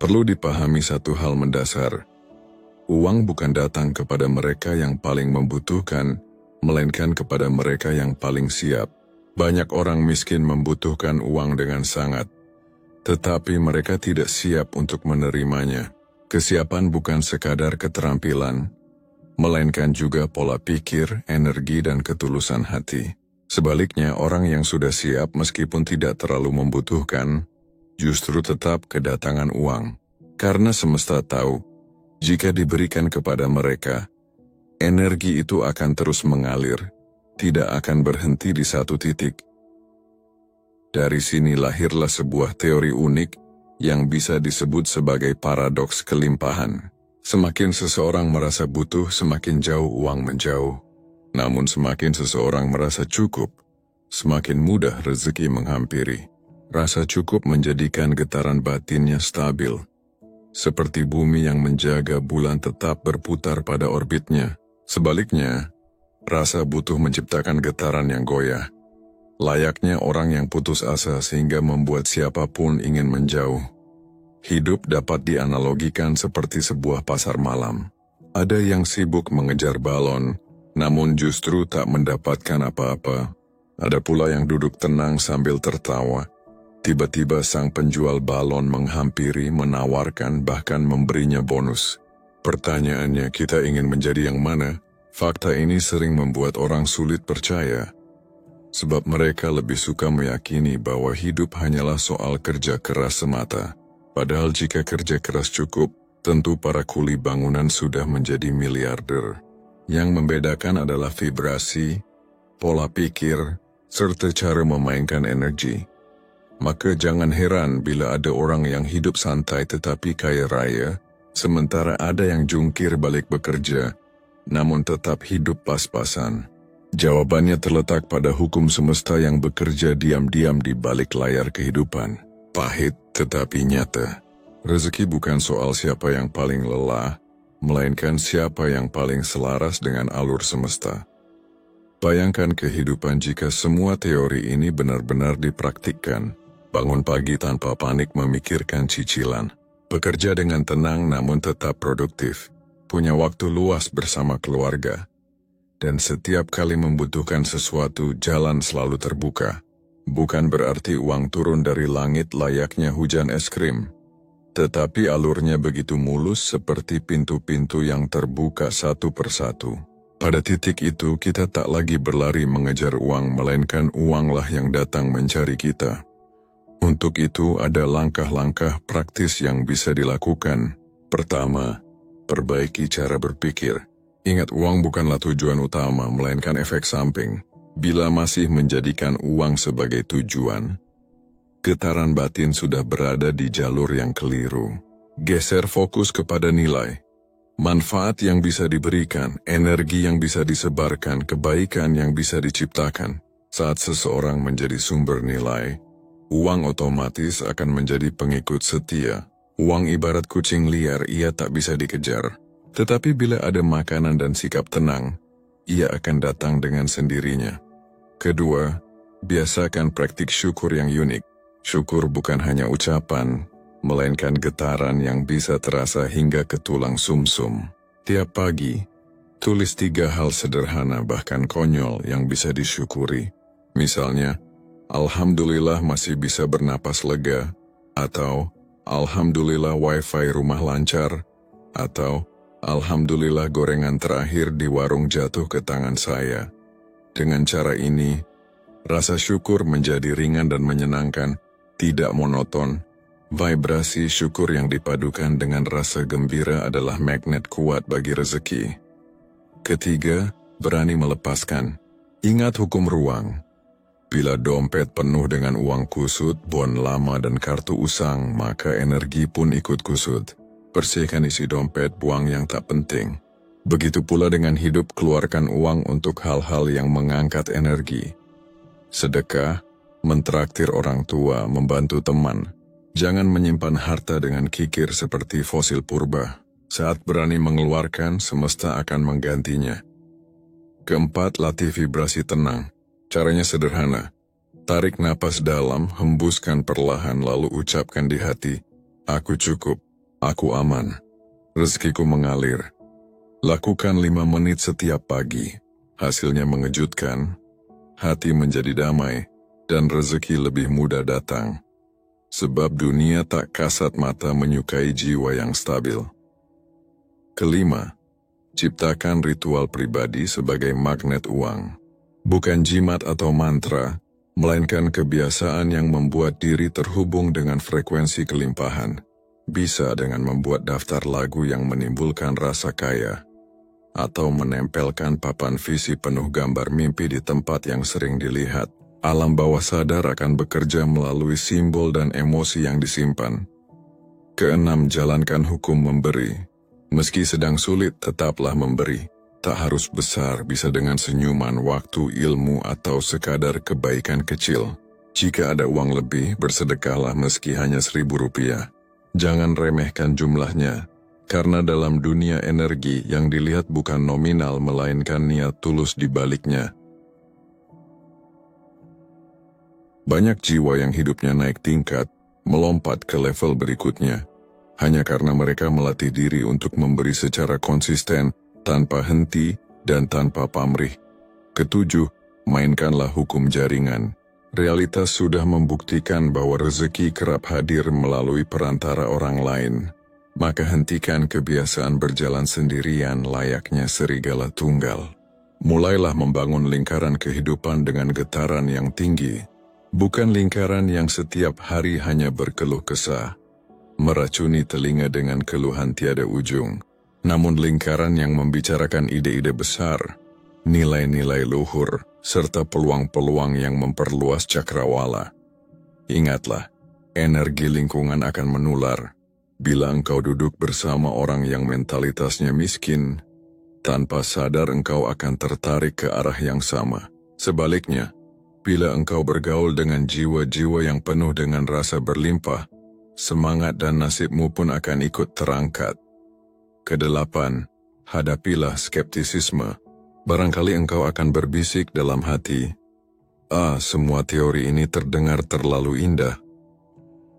perlu dipahami satu hal mendasar. Uang bukan datang kepada mereka yang paling membutuhkan, melainkan kepada mereka yang paling siap. Banyak orang miskin membutuhkan uang dengan sangat, tetapi mereka tidak siap untuk menerimanya. Kesiapan bukan sekadar keterampilan, melainkan juga pola pikir, energi, dan ketulusan hati. Sebaliknya, orang yang sudah siap meskipun tidak terlalu membutuhkan, justru tetap kedatangan uang. Karena semesta tahu, jika diberikan kepada mereka, energi itu akan terus mengalir, tidak akan berhenti di satu titik. Dari sini lahirlah sebuah teori unik yang bisa disebut sebagai paradoks kelimpahan. Semakin seseorang merasa butuh, semakin jauh uang menjauh. Namun semakin seseorang merasa cukup, semakin mudah rezeki menghampiri. Rasa cukup menjadikan getaran batinnya stabil, seperti bumi yang menjaga bulan tetap berputar pada orbitnya. Sebaliknya, rasa butuh menciptakan getaran yang goyah, layaknya orang yang putus asa sehingga membuat siapapun ingin menjauh. Hidup dapat dianalogikan seperti sebuah pasar malam. Ada yang sibuk mengejar balon, namun justru tak mendapatkan apa-apa. Ada pula yang duduk tenang sambil tertawa. Tiba-tiba sang penjual balon menghampiri, menawarkan, bahkan memberinya bonus. Pertanyaannya, kita ingin menjadi yang mana? Fakta ini sering membuat orang sulit percaya, sebab mereka lebih suka meyakini bahwa hidup hanyalah soal kerja keras semata. Padahal jika kerja keras cukup, tentu para kuli bangunan sudah menjadi miliarder. Yang membedakan adalah vibrasi, pola pikir, serta cara memainkan energi. Maka jangan heran bila ada orang yang hidup santai tetapi kaya raya, sementara ada yang jungkir balik bekerja, namun tetap hidup pas-pasan. Jawabannya terletak pada hukum semesta yang bekerja diam-diam di balik layar kehidupan. Pahit tetapi nyata. Rezeki bukan soal siapa yang paling lelah, melainkan siapa yang paling selaras dengan alur semesta. Bayangkan kehidupan jika semua teori ini benar-benar dipraktikkan. Bangun pagi tanpa panik memikirkan cicilan. Bekerja dengan tenang namun tetap produktif. Punya waktu luas bersama keluarga. Dan setiap kali membutuhkan sesuatu, jalan selalu terbuka. Bukan berarti uang turun dari langit layaknya hujan es krim. Tetapi alurnya begitu mulus seperti pintu-pintu yang terbuka satu persatu. Pada titik itu kita tak lagi berlari mengejar uang, melainkan uanglah yang datang mencari kita. Untuk itu ada langkah-langkah praktis yang bisa dilakukan. Pertama, perbaiki cara berpikir. Ingat, uang bukanlah tujuan utama, melainkan efek samping. Bila masih menjadikan uang sebagai tujuan, getaran batin sudah berada di jalur yang keliru. Geser fokus kepada nilai, manfaat yang bisa diberikan, energi yang bisa disebarkan, kebaikan yang bisa diciptakan. Saat seseorang menjadi sumber nilai, uang otomatis akan menjadi pengikut setia. Uang ibarat kucing liar, ia tak bisa dikejar. Tetapi bila ada makanan dan sikap tenang, ia akan datang dengan sendirinya. Kedua, biasakan praktik syukur yang unik. Syukur bukan hanya ucapan, melainkan getaran yang bisa terasa hingga ke tulang sumsum. Tiap pagi, tulis 3 hal sederhana bahkan konyol yang bisa disyukuri. Misalnya, Alhamdulillah masih bisa bernapas lega, atau Alhamdulillah wifi rumah lancar, atau Alhamdulillah gorengan terakhir di warung jatuh ke tangan saya. Dengan cara ini, rasa syukur menjadi ringan dan menyenangkan, tidak monoton. Vibrasi syukur yang dipadukan dengan rasa gembira adalah magnet kuat bagi rezeki. Ketiga, berani melepaskan. Ingat hukum ruang. Bila dompet penuh dengan uang kusut, bon lama dan kartu usang, maka energi pun ikut kusut. Bersihkan isi dompet, buang yang tak penting. Begitu pula dengan hidup, keluarkan uang untuk hal-hal yang mengangkat energi. Sedekah, mentraktir orang tua, membantu teman. Jangan menyimpan harta dengan kikir seperti fosil purba. Saat berani mengeluarkan, semesta akan menggantinya. Keempat, latih vibrasi tenang. Caranya sederhana. Tarik napas dalam, hembuskan perlahan lalu ucapkan di hati, aku cukup, aku aman, rezekiku mengalir. Lakukan 5 menit setiap pagi. Hasilnya mengejutkan, hati menjadi damai, dan rezeki lebih mudah datang. Sebab dunia tak kasat mata menyukai jiwa yang stabil. Kelima, ciptakan ritual pribadi sebagai magnet uang. Bukan jimat atau mantra, melainkan kebiasaan yang membuat diri terhubung dengan frekuensi kelimpahan. Bisa dengan membuat daftar lagu yang menimbulkan rasa kaya, atau menempelkan papan visi penuh gambar mimpi di tempat yang sering dilihat. Alam bawah sadar akan bekerja melalui simbol dan emosi yang disimpan. Keenam, jalankan hukum memberi. Meski sedang sulit, tetaplah memberi. Tak harus besar, bisa dengan senyuman, waktu, ilmu, atau sekadar kebaikan kecil. Jika ada uang lebih, bersedekahlah meski hanya Rp1.000. Jangan remehkan jumlahnya, karena dalam dunia energi yang dilihat bukan nominal melainkan niat tulus di baliknya. Banyak jiwa yang hidupnya naik tingkat, melompat ke level berikutnya, hanya karena mereka melatih diri untuk memberi secara konsisten, tanpa henti, dan tanpa pamrih. Ketujuh, mainkanlah hukum jaringan. Realitas sudah membuktikan bahwa rezeki kerap hadir melalui perantara orang lain. Maka hentikan kebiasaan berjalan sendirian layaknya serigala tunggal. Mulailah membangun lingkaran kehidupan dengan getaran yang tinggi. Bukan lingkaran yang setiap hari hanya berkeluh kesah, meracuni telinga dengan keluhan tiada ujung, namun lingkaran yang membicarakan ide-ide besar, nilai-nilai luhur, serta peluang-peluang yang memperluas cakrawala. Ingatlah, energi lingkungan akan menular. Bila engkau duduk bersama orang yang mentalitasnya miskin, tanpa sadar engkau akan tertarik ke arah yang sama. Sebaliknya, bila engkau bergaul dengan jiwa-jiwa yang penuh dengan rasa berlimpah, semangat dan nasibmu pun akan ikut terangkat. Kedelapan, hadapilah skeptisisme. Barangkali engkau akan berbisik dalam hati, semua teori ini terdengar terlalu indah.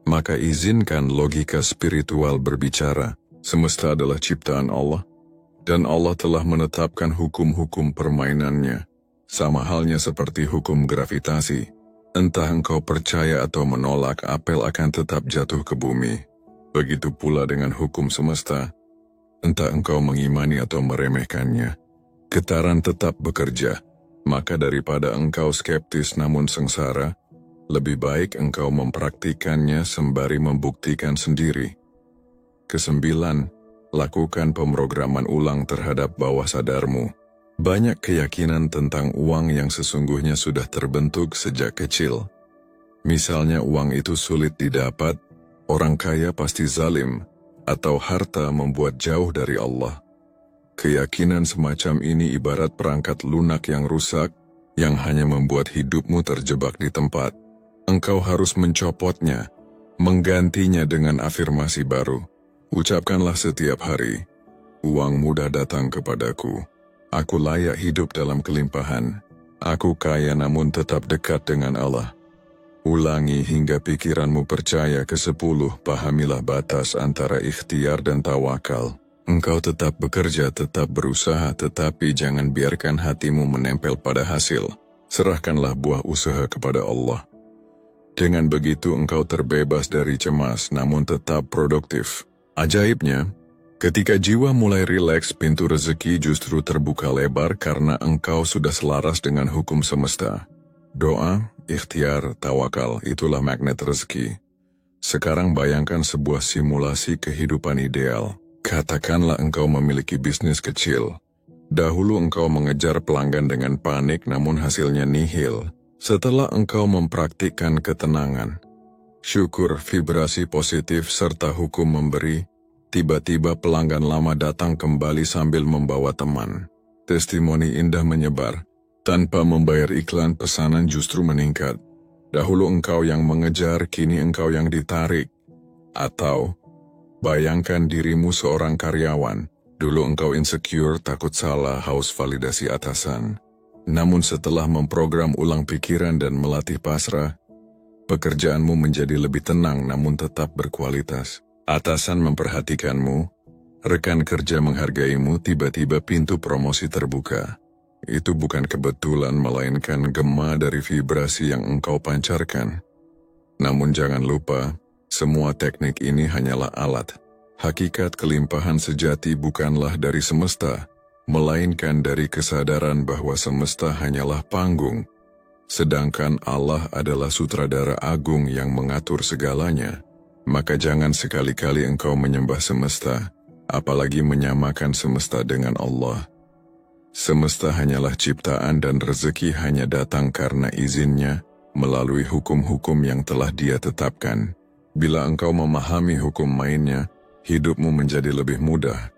Maka izinkan logika spiritual berbicara. Semesta adalah ciptaan Allah, dan Allah telah menetapkan hukum-hukum permainannya. Sama halnya seperti hukum gravitasi. Entah engkau percaya atau menolak, apel akan tetap jatuh ke bumi. Begitu pula dengan hukum semesta. Entah engkau mengimani atau meremehkannya, getaran tetap bekerja. Maka daripada engkau skeptis namun sengsara, lebih baik engkau mempraktikannya sembari membuktikan sendiri. Kesembilan, lakukan pemrograman ulang terhadap bawah sadarmu. Banyak keyakinan tentang uang yang sesungguhnya sudah terbentuk sejak kecil. Misalnya uang itu sulit didapat, orang kaya pasti zalim, atau harta membuat jauh dari Allah. Keyakinan semacam ini ibarat perangkat lunak yang rusak, yang hanya membuat hidupmu terjebak di tempat. Engkau harus mencopotnya, menggantinya dengan afirmasi baru. Ucapkanlah setiap hari, uang mudah datang kepadaku. Aku layak hidup dalam kelimpahan. Aku kaya namun tetap dekat dengan Allah. Ulangi hingga pikiranmu percaya. Ke-10, pahamilah batas antara ikhtiar dan tawakal. Engkau tetap bekerja, tetap berusaha, tetapi jangan biarkan hatimu menempel pada hasil. Serahkanlah buah usaha kepada Allah. Dengan begitu engkau terbebas dari cemas namun tetap produktif. Ajaibnya, ketika jiwa mulai rileks, pintu rezeki justru terbuka lebar karena engkau sudah selaras dengan hukum semesta. Doa, ikhtiar, tawakal, itulah magnet rezeki. Sekarang bayangkan sebuah simulasi kehidupan ideal. Katakanlah engkau memiliki bisnis kecil. Dahulu engkau mengejar pelanggan dengan panik namun hasilnya nihil. Setelah engkau mempraktikkan ketenangan, syukur, vibrasi positif, serta hukum memberi, tiba-tiba pelanggan lama datang kembali sambil membawa teman. Testimoni indah menyebar. Tanpa membayar iklan, pesanan justru meningkat. Dahulu engkau yang mengejar, kini engkau yang ditarik. Atau, bayangkan dirimu seorang karyawan, Dulu engkau insecure, takut salah, haus validasi atasan. Namun setelah memprogram ulang pikiran dan melatih pasrah, pekerjaanmu menjadi lebih tenang namun tetap berkualitas. Atasan memperhatikanmu, rekan kerja menghargaimu, tiba-tiba pintu promosi terbuka. Itu bukan kebetulan melainkan gema dari vibrasi yang engkau pancarkan. Namun jangan lupa, semua teknik ini hanyalah alat. Hakikat kelimpahan sejati bukanlah dari semesta, melainkan dari kesadaran bahwa semesta hanyalah panggung, sedangkan Allah adalah sutradara agung yang mengatur segalanya. Maka jangan sekali-kali engkau menyembah semesta, apalagi menyamakan semesta dengan Allah. Semesta hanyalah ciptaan dan rezeki hanya datang karena izinnya, melalui hukum-hukum yang telah Dia tetapkan. Bila engkau memahami hukum mainnya, hidupmu menjadi lebih mudah.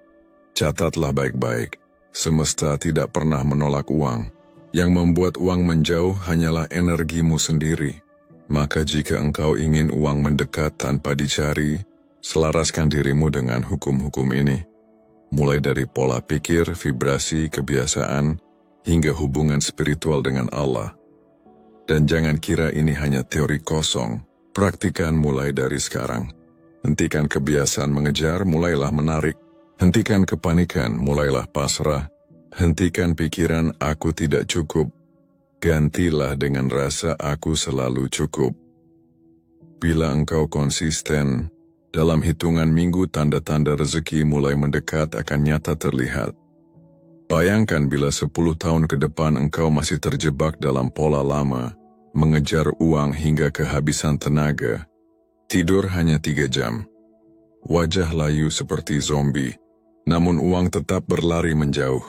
Catatlah baik-baik, semesta tidak pernah menolak uang. Yang membuat uang menjauh hanyalah energimu sendiri. Maka jika engkau ingin uang mendekat tanpa dicari, selaraskan dirimu dengan hukum-hukum ini. Mulai dari pola pikir, vibrasi, kebiasaan, hingga hubungan spiritual dengan Allah. Dan jangan kira ini hanya teori kosong, praktikan mulai dari sekarang. Hentikan kebiasaan mengejar, mulailah menarik. Hentikan kepanikan, mulailah pasrah. Hentikan pikiran aku tidak cukup. Gantilah dengan rasa aku selalu cukup. Bila engkau konsisten, dalam hitungan minggu tanda-tanda rezeki mulai mendekat akan nyata terlihat. Bayangkan bila 10 tahun ke depan engkau masih terjebak dalam pola lama, mengejar uang hingga kehabisan tenaga. Tidur hanya 3 jam. Wajah layu seperti zombie, namun uang tetap berlari menjauh.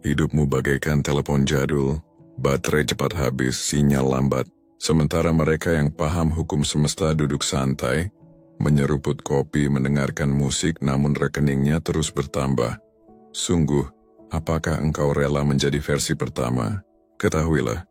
Hidupmu bagaikan telepon jadul. Baterai cepat habis, sinyal lambat. Sementara mereka yang paham hukum semesta duduk santai, menyeruput kopi, mendengarkan musik, namun rekeningnya terus bertambah. Sungguh, apakah engkau rela menjadi versi pertama? Ketahuilah,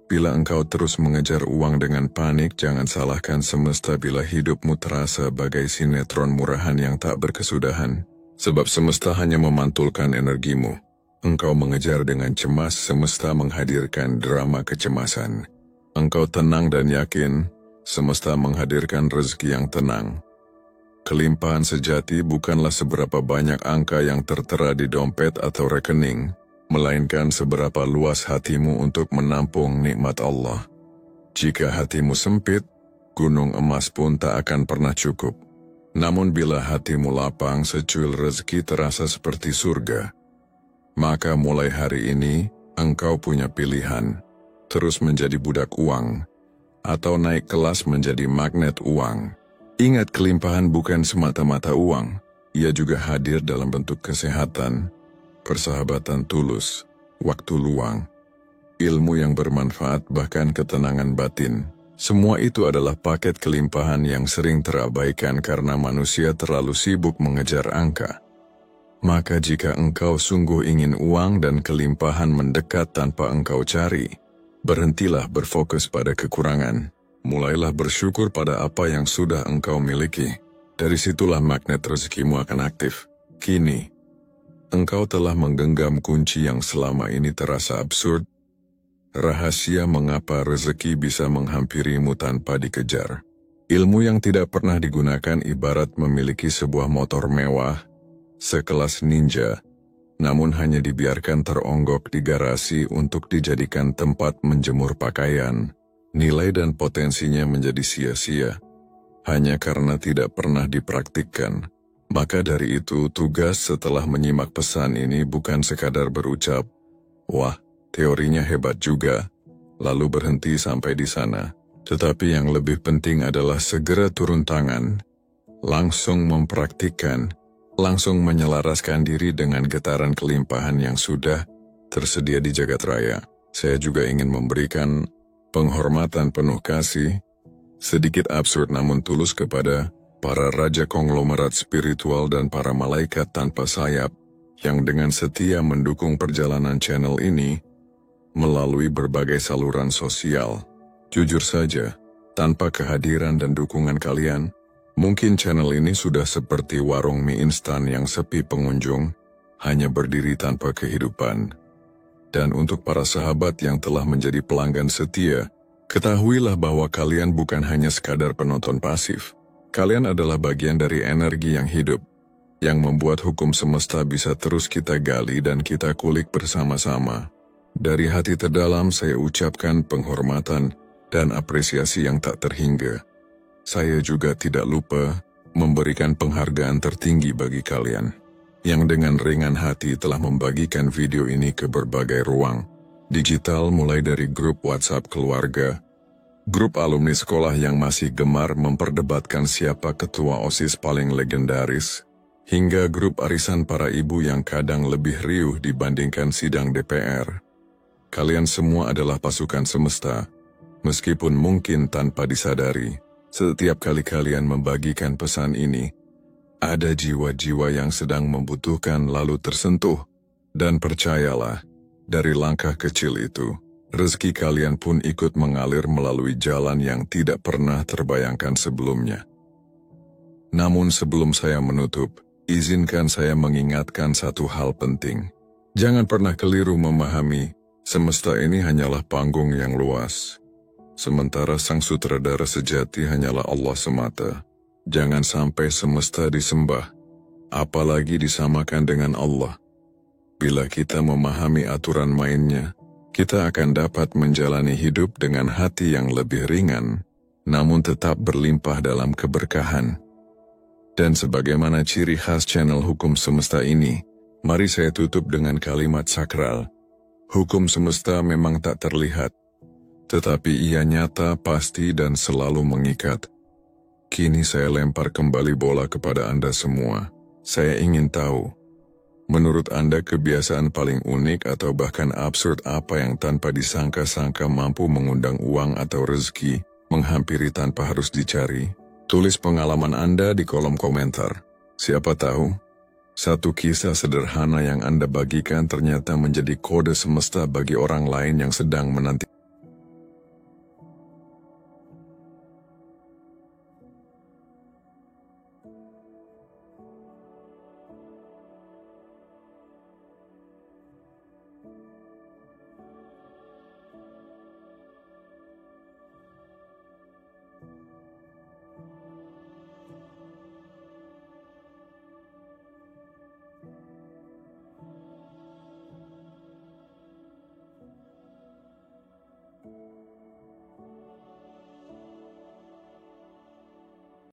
bila engkau terus mengejar uang dengan panik, jangan salahkan semesta bila hidupmu terasa bagai sinetron murahan yang tak berkesudahan. Sebab semesta hanya memantulkan energimu. Engkau mengejar dengan cemas, semesta menghadirkan drama kecemasan. Engkau tenang dan yakin, semesta menghadirkan rezeki yang tenang. Kelimpahan sejati bukanlah seberapa banyak angka yang tertera di dompet atau rekening, melainkan seberapa luas hatimu untuk menampung nikmat Allah. Jika hatimu sempit, gunung emas pun tak akan pernah cukup. Namun bila hatimu lapang, secuil rezeki terasa seperti surga. Maka mulai hari ini, engkau punya pilihan, terus menjadi budak uang, atau naik kelas menjadi magnet uang. Ingat, kelimpahan bukan semata-mata uang, ia juga hadir dalam bentuk kesehatan, persahabatan tulus, waktu luang, ilmu yang bermanfaat, bahkan ketenangan batin. Semua itu adalah paket kelimpahan yang sering terabaikan karena manusia terlalu sibuk mengejar angka. Maka jika engkau sungguh ingin uang dan kelimpahan mendekat tanpa engkau cari, berhentilah berfokus pada kekurangan. Mulailah bersyukur pada apa yang sudah engkau miliki. Dari situlah magnet rezekimu akan aktif. Kini, engkau telah menggenggam kunci yang selama ini terasa absurd. Rahasia mengapa rezeki bisa menghampirimu tanpa dikejar. Ilmu yang tidak pernah digunakan ibarat memiliki sebuah motor mewah, sekelas ninja, namun hanya dibiarkan teronggok di garasi untuk dijadikan tempat menjemur pakaian. Nilai dan potensinya menjadi sia-sia, hanya karena tidak pernah dipraktikkan. Maka dari itu, tugas setelah menyimak pesan ini bukan sekadar berucap, "Wah, teorinya hebat juga," lalu berhenti sampai di sana. Tetapi yang lebih penting adalah segera turun tangan, langsung mempraktikkan, langsung menyelaraskan diri dengan getaran kelimpahan yang sudah tersedia di jagat raya. Saya juga ingin memberikan penghormatan penuh kasih, sedikit absurd namun tulus kepada para raja konglomerat spiritual dan para malaikat tanpa sayap yang dengan setia mendukung perjalanan channel ini melalui berbagai saluran sosial. Jujur saja, tanpa kehadiran dan dukungan kalian, mungkin channel ini sudah seperti warung mie instan yang sepi pengunjung, hanya berdiri tanpa kehidupan. Dan untuk para sahabat yang telah menjadi pelanggan setia, ketahuilah bahwa kalian bukan hanya sekadar penonton pasif. Kalian adalah bagian dari energi yang hidup, yang membuat hukum semesta bisa terus kita gali dan kita kulik bersama-sama. Dari hati terdalam saya ucapkan penghormatan dan apresiasi yang tak terhingga. Saya juga tidak lupa memberikan penghargaan tertinggi bagi kalian, yang dengan ringan hati telah membagikan video ini ke berbagai ruang digital, mulai dari grup WhatsApp keluarga, grup alumni sekolah yang masih gemar memperdebatkan siapa ketua OSIS paling legendaris, hingga grup arisan para ibu yang kadang lebih riuh dibandingkan sidang DPR. Kalian semua adalah pasukan semesta, meskipun mungkin tanpa disadari. Setiap kali kalian membagikan pesan ini, ada jiwa-jiwa yang sedang membutuhkan lalu tersentuh. Dan percayalah, dari langkah kecil itu, rezeki kalian pun ikut mengalir melalui jalan yang tidak pernah terbayangkan sebelumnya. Namun sebelum saya menutup, izinkan saya mengingatkan satu hal penting. Jangan pernah keliru memahami, semesta ini hanyalah panggung yang luas. Sementara sang sutradara sejati hanyalah Allah semata. Jangan sampai semesta disembah, apalagi disamakan dengan Allah. Bila kita memahami aturan mainnya, kita akan dapat menjalani hidup dengan hati yang lebih ringan, namun tetap berlimpah dalam keberkahan. Dan sebagaimana ciri khas channel Hukum Semesta ini, mari saya tutup dengan kalimat sakral. Hukum semesta memang tak terlihat, tetapi ia nyata, pasti, dan selalu mengikat. Kini saya lempar kembali bola kepada Anda semua. Saya ingin tahu, menurut Anda kebiasaan paling unik atau bahkan absurd apa yang tanpa disangka-sangka mampu mengundang uang atau rezeki, menghampiri tanpa harus dicari? Tulis pengalaman Anda di kolom komentar. Siapa tahu, satu kisah sederhana yang Anda bagikan ternyata menjadi kode semesta bagi orang lain yang sedang menanti